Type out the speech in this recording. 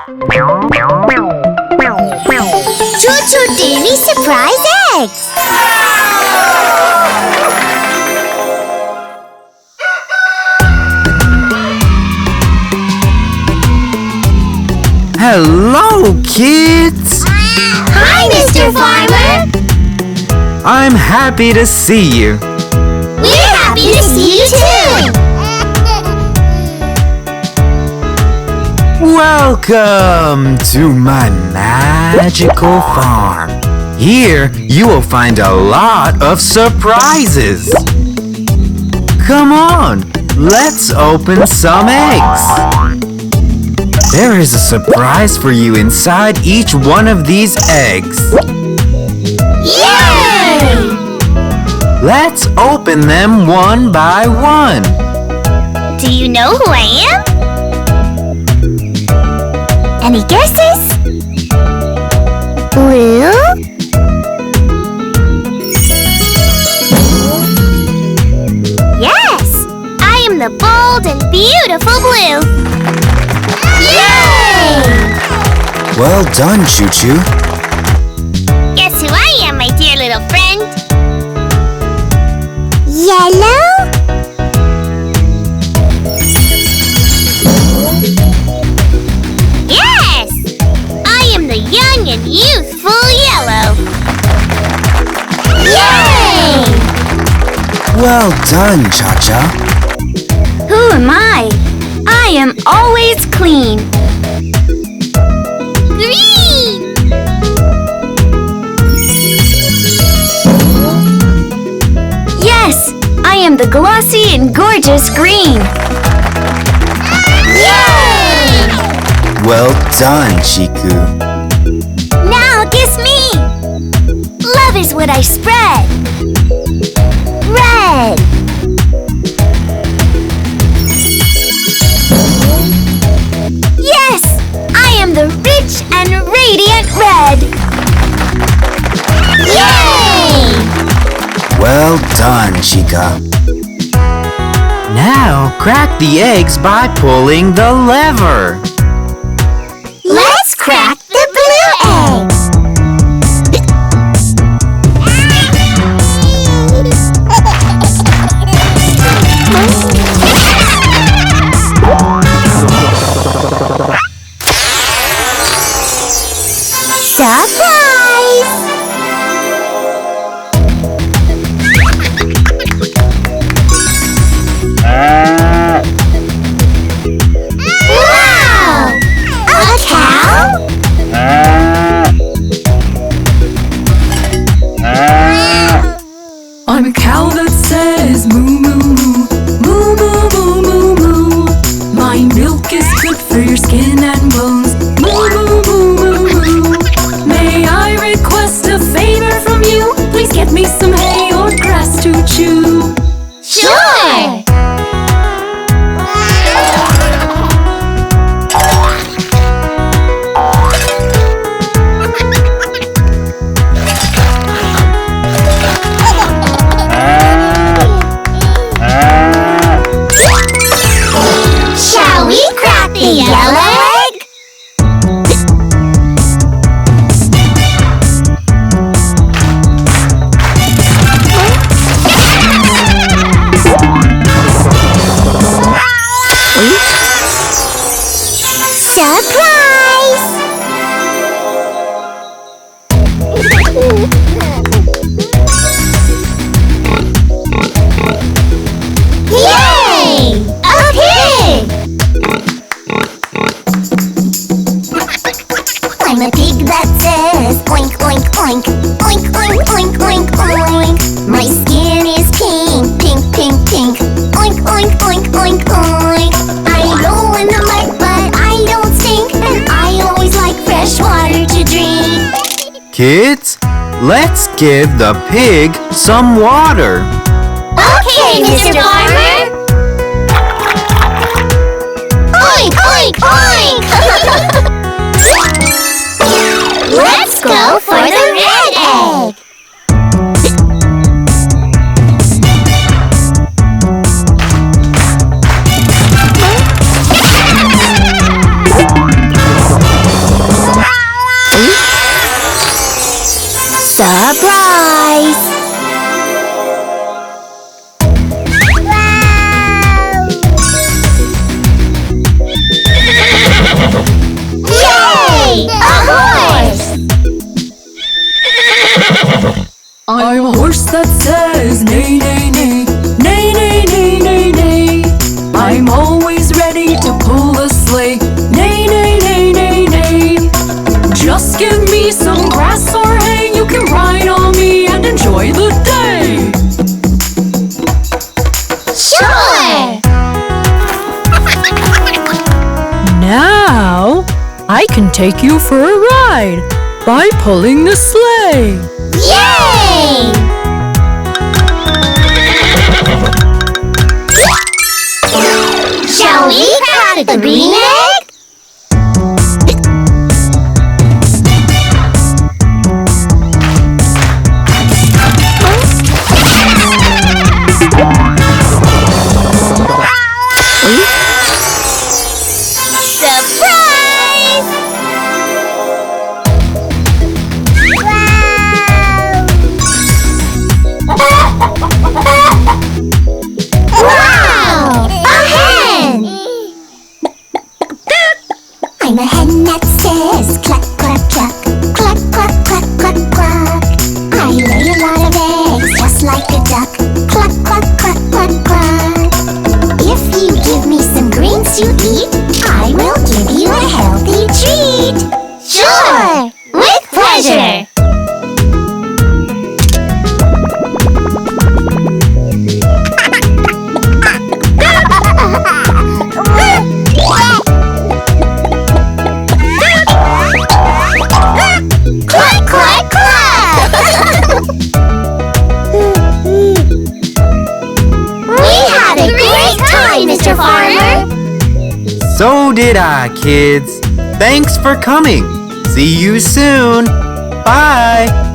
ChuChuTV surprise eggs! Hello, kids! Hi, Mr. Farmer! I'm happy to see you. We're happy to see you too! Welcome to my magical farm. Here, you will find a lot of surprises. Come on, let's open some eggs. There is a surprise for you inside each one of these eggs. Yay! Let's open them one by one. Do you know who I am? Any guesses? Blue? Yes! I am the bold and beautiful Blue! Yay! Well done, ChuChu. Guess who I am, my dear little friend? Yellow? Yes! I am the young and youthful Yellow. Yay! Well done, Cha-Cha. Who am I? I am always clean. Green! Yes, I am the glossy and gorgeous green. Yay! Well done, Chiku. Now kiss me. Love is what I spread. Red. Yes, I am the rich and radiant red. Yay! Well done, Chica. Now, crack the eggs by pulling the lever. Let's crack the blue eggs. Surprise! Wow! A cow? I'm a cow that says moo moo moo, moo moo moo moo moo. My milk is good for your skin and bones. Moo moo moo moo moo. May I request a favor from you? Please get me some hay or grass to chew. Sure! Shall we crack the yellow egg? Surprise! Yay! A pig! I'm a pig that says oink oink oink, oink oink oink oink oink. My skin is pink, pink pink pink, oink oink oink oink oink. I roll in the mud but I don't stink, and I always like fresh water to drink. Kids, let's give the pig some water. Okay, Mr. Farmer. Oink oink oink. Let's go for the red egg. I'm a horse that says neigh, neigh, neigh, neigh, neigh, neigh, neigh, neigh. I'm always ready to pull a sleigh, neigh, neigh, neigh, neigh, neigh. Just give me some grass or hay, you can ride on me and enjoy the day. Sure! Now, I can take you for a ride by pulling the sleigh. Yay! Shall we crack the green egg? Surprise! Wow! A hen! I'm a hen that says cluck, cluck, cluck, cluck, cluck, cluck, cluck, cluck. I lay a lot of eggs just like a duck, cluck, cluck, cluck, cluck, cluck. If you give me some greens to eat, I will give you a healthy treat. Sure! With pleasure! Cluck, cluck, cluck! We had a great time, Mr. Farmer! So did I, kids. Thanks for coming. See you soon. Bye.